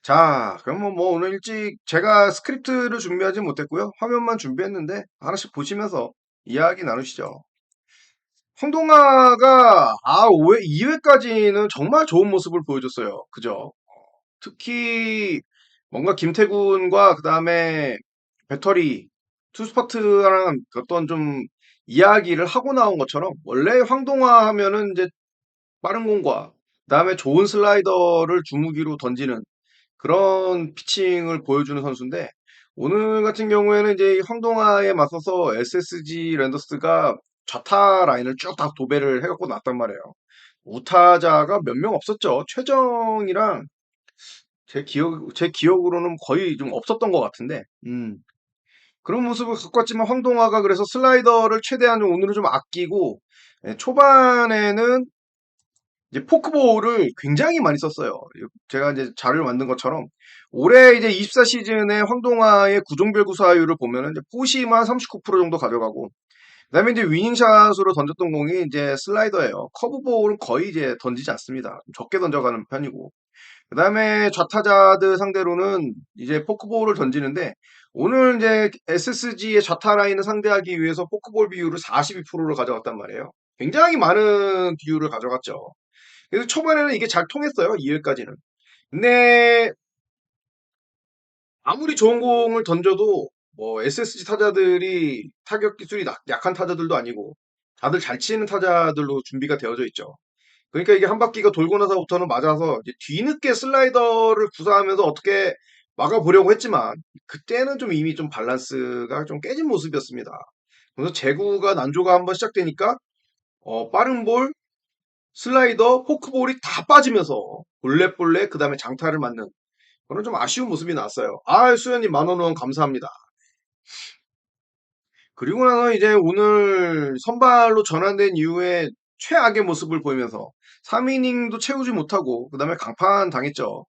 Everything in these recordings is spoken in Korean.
자, 그럼 뭐 오늘 일찍 제가 스크립트를 준비하지 못했고요. 화면만 준비했는데 하나씩 보시면서 이야기 나누시죠. 홍동아가 5회, 2회까지는 정말 좋은 모습을 보여줬어요. 그죠? 특히 뭔가 김태군과 그다음에 배터리 투스파트랑 어떤 좀 이야기를 하고 나온 것처럼 원래 황동화 하면은 이제 빠른 공과 그다음에 좋은 슬라이더를 주무기로 던지는 그런 피칭을 보여주는 선수인데 오늘 같은 경우에는 이제 이 황동아에 맞서서 SSG 랜더스가 좌타 라인을 쭉 다 도배를 해갖고 났단 말이에요. 우타자가 몇 명 없었죠. 최정이랑 제 기억으로는 거의 좀 없었던 것 같은데, 그런 모습을 갖고 왔지만 황동아가 그래서 슬라이더를 최대한 오늘은 좀 아끼고, 초반에는 이제 포크볼을 굉장히 많이 썼어요. 제가 이제 자료를 만든 것처럼 올해 이제 24 시즌에 황동아의 구종별 구사율을 보면은 이제 포시만 39% 정도 가져가고 그다음에 이제 위닝샷으로 던졌던 공이 이제 슬라이더예요. 커브볼은 거의 이제 던지지 않습니다. 좀 적게 던져가는 편이고 그다음에 좌타자들 상대로는 이제 포크볼을 던지는데 오늘 이제 SSG의 좌타 라인을 상대하기 위해서 포크볼 비율을 42%를 가져갔단 말이에요. 굉장히 많은 비율을 가져갔죠. 그래서 초반에는 이게 잘 통했어요. 2회까지는. 근데 아무리 좋은 공을 던져도 뭐 SSG 타자들이 타격 기술이 약한 타자들도 아니고 다들 잘 치는 타자들로 준비가 되어져 있죠. 그러니까 이게 한 바퀴가 돌고 나서부터는 맞아서 이제 뒤늦게 슬라이더를 구사하면서 어떻게 막아보려고 했지만 그때는 좀 이미 좀 밸런스가 좀 깨진 모습이었습니다. 그래서 제구가 난조가 한번 시작되니까 빠른 볼, 슬라이더, 포크볼이 다 빠지면서 볼넷볼넷 그다음에 장타를 맞는 그런 좀 아쉬운 모습이 나왔어요. 아, 수현님 10,000원 감사합니다. 그리고 나서 이제 오늘 선발로 전환된 이후에 최악의 모습을 보이면서 3이닝도 채우지 못하고 그다음에 강판 당했죠.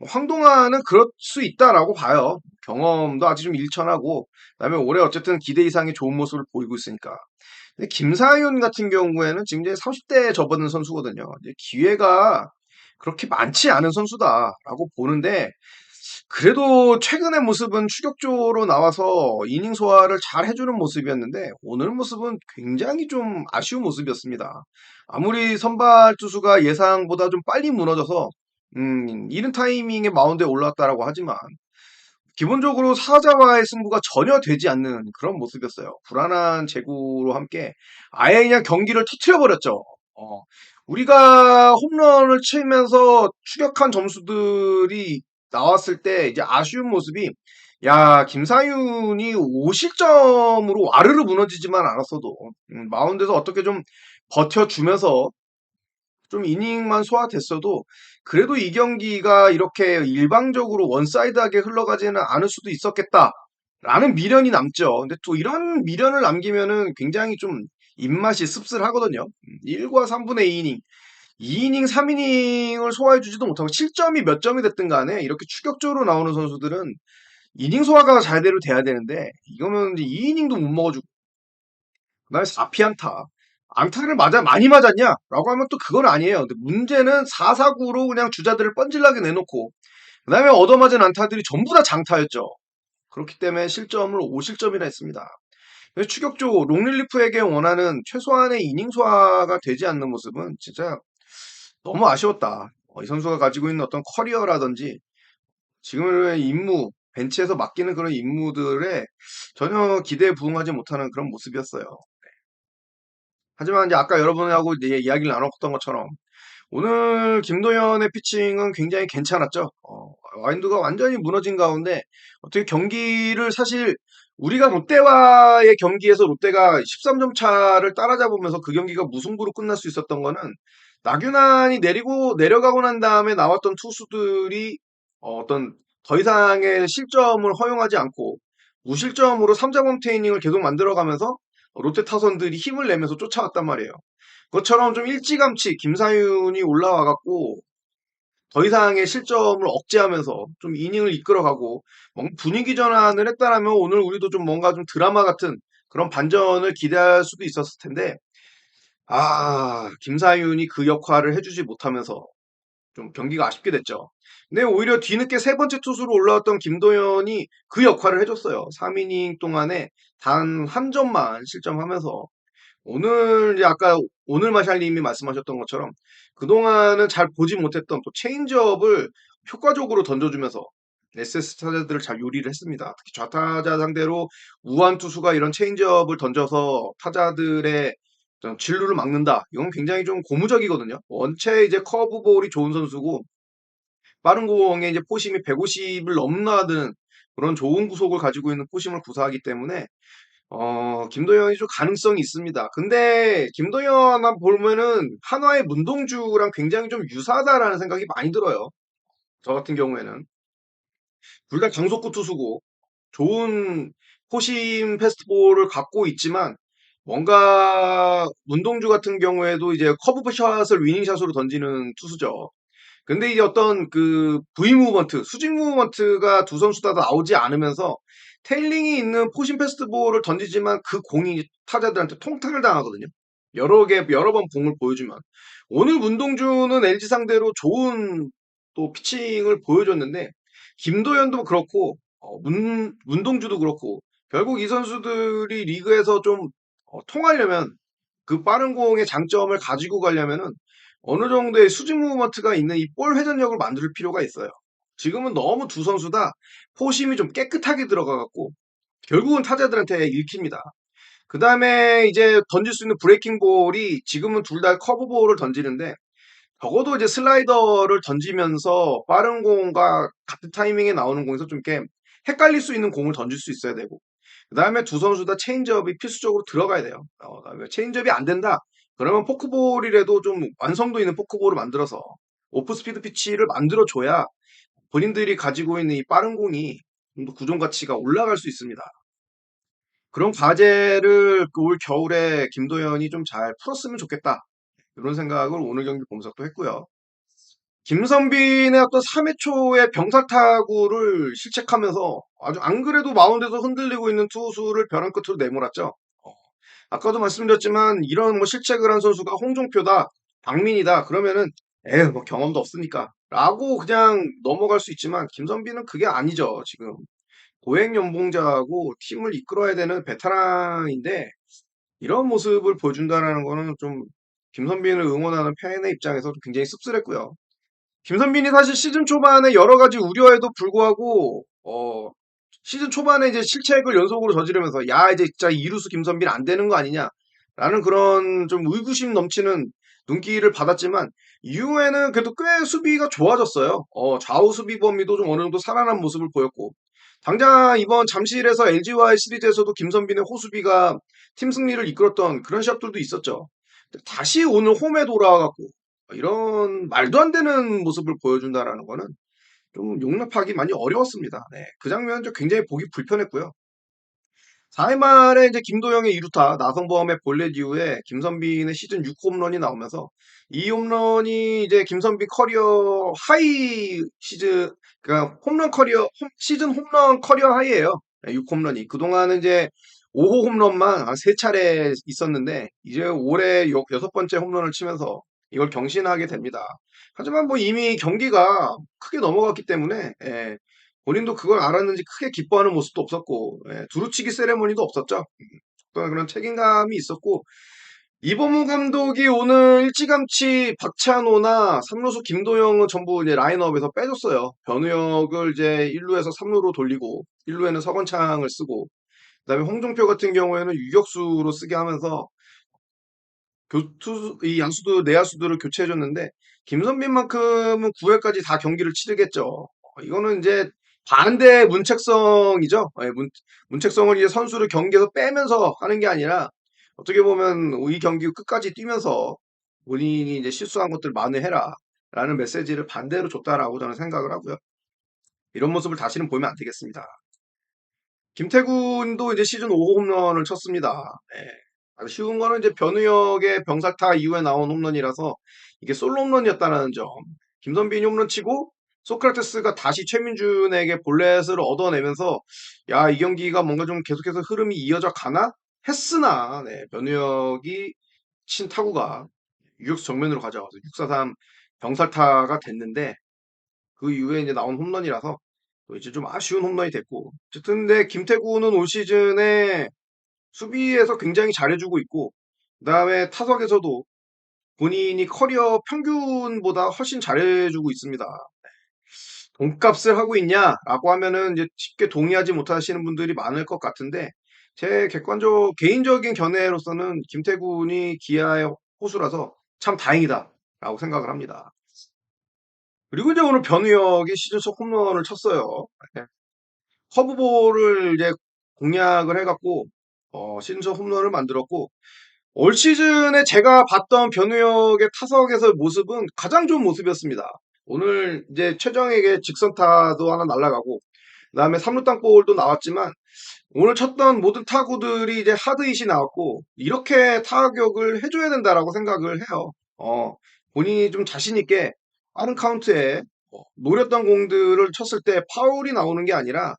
황동아는 그럴 수 있다라고 봐요. 경험도 아직 좀 일천하고 그다음에 올해 어쨌든 기대 이상의 좋은 모습을 보이고 있으니까. 근데 김사윤 같은 경우에는 지금 이제 30대에 접어든 선수거든요. 이제 기회가 그렇게 많지 않은 선수다라고 보는데 그래도 최근의 모습은 추격조로 나와서 이닝 소화를 잘 해주는 모습이었는데 오늘 모습은 굉장히 좀 아쉬운 모습이었습니다. 아무리 선발 투수가 예상보다 좀 빨리 무너져서 이른 타이밍에 마운드에 올라왔다라고 하지만 기본적으로 사자와의 승부가 전혀 되지 않는 그런 모습이었어요. 불안한 제구로 함께 아예 그냥 경기를 터트려 버렸죠. 우리가 홈런을 치면서 추격한 점수들이 나왔을 때 이제 아쉬운 모습이 야, 김사윤이 5실점으로 와르르 무너지지만 않았어도 마운드에서 어떻게 좀 버텨주면서 좀 이닝만 소화됐어도 그래도 이 경기가 이렇게 일방적으로 원사이드하게 흘러가지는 않을 수도 있었겠다라는 미련이 남죠. 근데 또 이런 미련을 남기면은 굉장히 좀 입맛이 씁쓸하거든요. 1과 3분의 2이닝, 2이닝, 3이닝을 소화해주지도 못하고 7점이 몇 점이 됐든 간에 이렇게 추격적으로 나오는 선수들은 이닝 소화가 잘대로 돼야 되는데 이거는 이제 2이닝도 못 먹어주고 그다음에 4피안타. 안타를 많이 맞았냐? 라고 하면 또 그건 아니에요. 근데 문제는 4사구로 그냥 주자들을 뻔질나게 내놓고, 그 다음에 얻어맞은 안타들이 전부 다 장타였죠. 그렇기 때문에 실점을 5실점이나 했습니다. 그래서 추격적으로 롱릴리프에게 원하는 최소한의 이닝 소화가 되지 않는 모습은 진짜 너무 아쉬웠다. 이 선수가 가지고 있는 어떤 커리어라든지 지금의 임무, 벤치에서 맡기는 그런 임무들에 전혀 기대에 부응하지 못하는 그런 모습이었어요. 하지만 이제 아까 여러분하고 이제 이야기를 나눴던 것처럼 오늘 김도현의 피칭은 굉장히 괜찮았죠. 마인드가 완전히 무너진 가운데 어떻게 경기를 사실 우리가 롯데와의 경기에서 롯데가 13점 차를 따라잡으면서 그 경기가 무승부로 끝날 수 있었던 거는 나균환이 내려가고 난 다음에 나왔던 투수들이 어떤 더 이상의 실점을 허용하지 않고 무실점으로 3자범퇴 이닝을 계속 만들어가면서 롯데 타선들이 힘을 내면서 쫓아왔단 말이에요. 그것처럼 좀 일찌감치 김사윤이 올라와갖고 더 이상의 실점을 억제하면서 좀 이닝을 이끌어가고 뭔가 분위기 전환을 했다라면 오늘 우리도 좀 뭔가 좀 드라마 같은 그런 반전을 기대할 수도 있었을 텐데 김사윤이 그 역할을 해주지 못하면서 좀 경기가 아쉽게 됐죠. 근데 오히려 뒤늦게 세 번째 투수로 올라왔던 김도현이 그 역할을 해줬어요. 3이닝 동안에 단 한 점만 실점하면서 오늘 이제 아까 오늘 마샬님이 말씀하셨던 것처럼 그동안은 잘 보지 못했던 또 체인지업을 효과적으로 던져주면서 SS 타자들을 잘 요리를 했습니다. 특히 좌타자 상대로 우완 투수가 이런 체인지업을 던져서 타자들의 어떤 진루를 막는다. 이건 굉장히 좀 고무적이거든요. 원체 이제 커브볼이 좋은 선수고 빠른 공에 이제 포심이 150을 넘나드는 그런 좋은 구속을 가지고 있는 포심을 구사하기 때문에 김도현이 좀 가능성이 있습니다. 근데 김도현만 보면은 한화의 문동주랑 굉장히 좀 유사하다라는 생각이 많이 들어요. 저 같은 경우에는 둘 다 강속구 투수고 좋은 포심 패스트볼을 갖고 있지만 뭔가 문동주 같은 경우에도 이제 커브샷을 위닝샷으로 던지는 투수죠. 근데 이제 어떤 그 V 무브먼트, 수직 무브먼트가 두 선수 다 나오지 않으면서 테일링이 있는 포신 패스트볼을 던지지만 그 공이 타자들한테 통타를 당하거든요. 여러 번 공을 보여주면. 오늘 문동주는 LG 상대로 좋은 또 피칭을 보여줬는데, 김도현도 그렇고, 문동주도 그렇고, 결국 이 선수들이 리그에서 좀 통하려면 그 빠른 공의 장점을 가지고 가려면은 어느 정도의 수직 무브먼트가 있는 이 볼 회전력을 만들 필요가 있어요. 지금은 너무 두 선수 다 포심이 좀 깨끗하게 들어가갖고 결국은 타자들한테 읽힙니다. 그 다음에 이제 던질 수 있는 브레이킹 볼이 지금은 둘 다 커브볼을 던지는데 적어도 이제 슬라이더를 던지면서 빠른 공과 같은 타이밍에 나오는 공에서 좀 이렇게 헷갈릴 수 있는 공을 던질 수 있어야 되고 그 다음에 두 선수 다 체인지업이 필수적으로 들어가야 돼요. 그다음에 체인지업이 안 된다. 그러면 포크볼이라도 좀 완성도 있는 포크볼을 만들어서 오프 스피드 피치를 만들어줘야 본인들이 가지고 있는 이 빠른 공이 좀 더 구종 가치가 올라갈 수 있습니다. 그런 과제를 그올 겨울에 김도현이 좀 잘 풀었으면 좋겠다. 이런 생각을 오늘 경기 보면서 또 했고요. 김선빈의 어떤 3회 초의 병살타구를 실책하면서 아주 안 그래도 마운드에서 흔들리고 있는 투수를 벼랑 끝으로 내몰았죠. 어, 아까도 말씀드렸지만 이런 뭐 실책을 한 선수가 홍종표다, 박민이다 그러면은 에휴 뭐 경험도 없으니까 라고 그냥 넘어갈 수 있지만 김선빈은 그게 아니죠. 지금 고액 연봉자하고 팀을 이끌어야 되는 베테랑인데 이런 모습을 보여준다는 거는 좀 김선빈을 응원하는 팬의 입장에서 굉장히 씁쓸했고요. 김선빈이 사실 시즌 초반에 여러 가지 우려에도 불구하고, 시즌 초반에 이제 실책을 연속으로 저지르면서, 야, 이제 진짜 이루수 김선빈 안 되는 거 아니냐, 라는 그런 좀 의구심 넘치는 눈길을 받았지만, 이후에는 그래도 꽤 수비가 좋아졌어요. 좌우 수비 범위도 좀 어느 정도 살아난 모습을 보였고, 당장 이번 잠실에서 LG와의 시리즈에서도 김선빈의 호수비가 팀 승리를 이끌었던 그런 시합들도 있었죠. 다시 오늘 홈에 돌아와갖고 이런 말도 안 되는 모습을 보여준다라는 거는 좀 용납하기 많이 어려웠습니다. 네, 그 장면 좀 굉장히 보기 불편했고요. 4회 말에 이제 김도영의 2루타, 나성범의 볼넷 이후에 김선빈의 시즌 6홈런이 나오면서 이 홈런이 이제 김선빈 커리어 하이 시즌, 그러니까 시즌 홈런 커리어 하이예요. 6홈런이. 그동안은 이제 5호 홈런만 한 3차례 있었는데 이제 올해 6번째 홈런을 치면서 이걸 경신하게 됩니다. 하지만 뭐 이미 경기가 크게 넘어갔기 때문에 본인도 그걸 알았는지 크게 기뻐하는 모습도 없었고 두루치기 세레모니도 없었죠. 어떤 그런 책임감이 있었고 이범우 감독이 오늘 일찌감치 박찬호나 3루수 김도영은 전부 이제 라인업에서 빼줬어요. 변우혁을 이제 1루에서 3루로 돌리고 1루에는 서건창을 쓰고 그다음에 홍종표 같은 경우에는 유격수로 쓰게 하면서 이 양수도 내야수들을 교체해줬는데 김선빈만큼은 9회까지 다 경기를 치르겠죠. 이거는 이제 반대 문책성이죠. 문책성을 이제 선수를 경기에서 빼면서 하는 게 아니라 어떻게 보면 이 경기 끝까지 뛰면서 본인이 이제 실수한 것들 만회해라 라는 메시지를 반대로 줬다라고 저는 생각을 하고요. 이런 모습을 다시는 보이면 안 되겠습니다. 김태군도 이제 시즌 5호 홈런을 쳤습니다. 네. 아주 쉬운 거는 이제 변우혁의 병살타 이후에 나온 홈런이라서 이게 솔로 홈런이었다는 점. 김선빈이 홈런 치고 소크라테스가 다시 최민준에게 볼넷을 얻어내면서 야, 이 경기가 뭔가 좀 계속해서 흐름이 이어져 가나 했으나 네, 변우혁이 친 타구가 유격수 정면으로 가져와서 643 병살타가 됐는데 그 이후에 이제 나온 홈런이라서 또 이제 좀 아쉬운 홈런이 됐고 어쨌든 근데 김태구는 올 시즌에 수비에서 굉장히 잘해주고 있고 그다음에 타석에서도 본인이 커리어 평균보다 훨씬 잘해주고 있습니다. 돈값을 하고 있냐라고 하면은 이제 쉽게 동의하지 못하시는 분들이 많을 것 같은데 제 개인적인 견해로서는 김태군이 기아의 호수라서 참 다행이다라고 생각을 합니다. 그리고 이제 오늘 변우혁이 시즌 첫 홈런을 쳤어요. 네. 커브볼을 이제 공략을 해갖고 시즌 첫 홈런을 만들었고 올 시즌에 제가 봤던 변우혁의 타석에서의 모습은 가장 좋은 모습이었습니다. 오늘 이제 최정에게 직선타도 하나 날아가고 그다음에 3루 땅볼도 나왔지만 오늘 쳤던 모든 타구들이 이제 하드잇이 나왔고 이렇게 타격을 해줘야 된다라고 생각을 해요. 본인이 좀 자신 있게 빠른 카운트에 노렸던 공들을 쳤을 때 파울이 나오는 게 아니라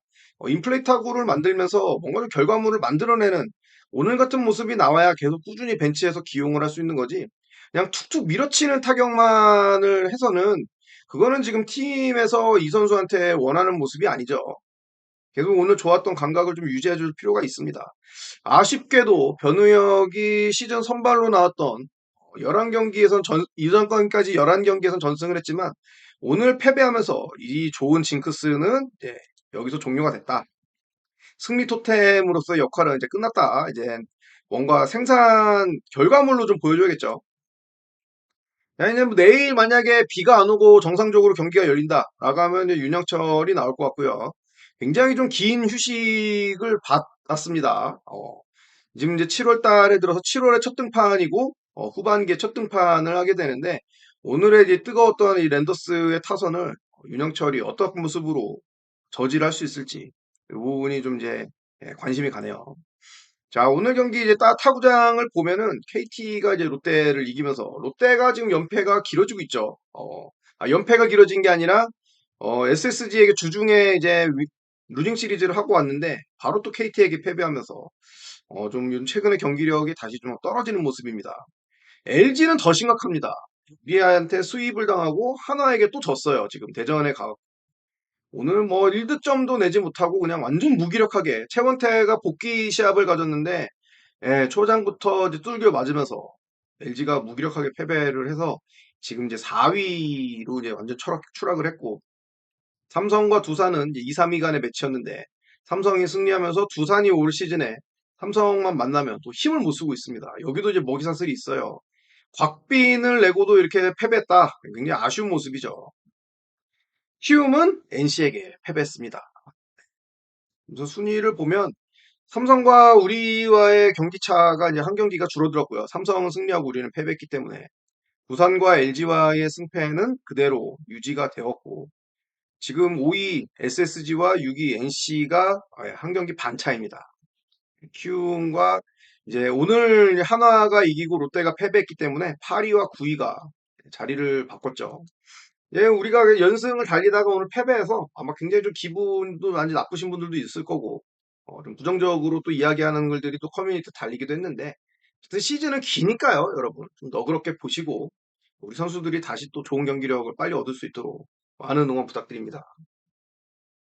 인플레이 타구를 만들면서 뭔가 좀 결과물을 만들어내는 오늘 같은 모습이 나와야 계속 꾸준히 벤치에서 기용을 할 수 있는 거지. 그냥 툭툭 밀어치는 타격만을 해서는 그거는 지금 팀에서 이 선수한테 원하는 모습이 아니죠. 계속 오늘 좋았던 감각을 좀 유지해 줄 필요가 있습니다. 아쉽게도 변우혁이 시즌 선발로 나왔던 11경기에선 이전 건까지 11경기에선 전승을 했지만 오늘 패배하면서 이 좋은 징크스는 이제 여기서 종료가 됐다. 승리 토템으로서 역할은 이제 끝났다. 이제 뭔가 생산 결과물로 좀 보여줘야겠죠. 야, 이제 뭐 내일 만약에 비가 안 오고 정상적으로 경기가 열린다라고 하면 이제 윤영철이 나올 것 같고요. 굉장히 좀 긴 휴식을 받았습니다. 지금 이제 7월 달에 들어서 7월에 첫 등판이고 후반기에 첫 등판을 하게 되는데 오늘의 이제 뜨거웠던 이 랜더스의 타선을 윤영철이 어떤 모습으로 저지할 수 있을지 이 부분이 좀 이제 관심이 가네요. 자, 오늘 경기 이제 타구장을 보면은 KT가 이제 롯데를 이기면서 롯데가 지금 연패가 길어지고 있죠. 연패가 길어진 게 아니라 SSG에게 주중에 이제 루징 시리즈를 하고 왔는데 바로 또 KT에게 패배하면서 좀 요즘 최근에 경기력이 다시 좀 떨어지는 모습입니다. LG는 더 심각합니다. 우리한테 수입을 당하고 한화에게 또 졌어요. 지금 대전에 가 오늘 뭐 1득점도 내지 못하고 그냥 완전 무기력하게 최원태가 복귀 시합을 가졌는데 초장부터 이제 뚫겨 맞으면서 LG가 무기력하게 패배를 해서 지금 이제 4위로 이제 완전 추락을 했고 삼성과 두산은 이제 2, 3위 간의 매치였는데 삼성이 승리하면서 두산이 올 시즌에 삼성만 만나면 또 힘을 못 쓰고 있습니다. 여기도 이제 먹이사슬이 있어요. 곽빈을 내고도 이렇게 패배했다. 굉장히 아쉬운 모습이죠. 키움은 NC에게 패배했습니다. 그래서 순위를 보면 삼성과 우리와의 경기차가 이제 한 경기가 줄어들었고요. 삼성은 승리하고 우리는 패배했기 때문에 부산과 LG와의 승패는 그대로 유지가 되었고 지금 5위 SSG와 6위 NC가 한 경기 반 차입니다. 키움과 이제 오늘 한화가 이기고 롯데가 패배했기 때문에 8위와 9위가 자리를 바꿨죠. 예, 우리가 연승을 달리다가 오늘 패배해서 아마 굉장히 좀 기분도 많이 나쁘신 분들도 있을 거고, 좀 부정적으로 또 이야기하는 글들이 또 커뮤니티 달리기도 했는데, 어쨌든 시즌은 기니까요, 여러분. 좀 너그럽게 보시고, 우리 선수들이 다시 또 좋은 경기력을 빨리 얻을 수 있도록 많은 응원 부탁드립니다.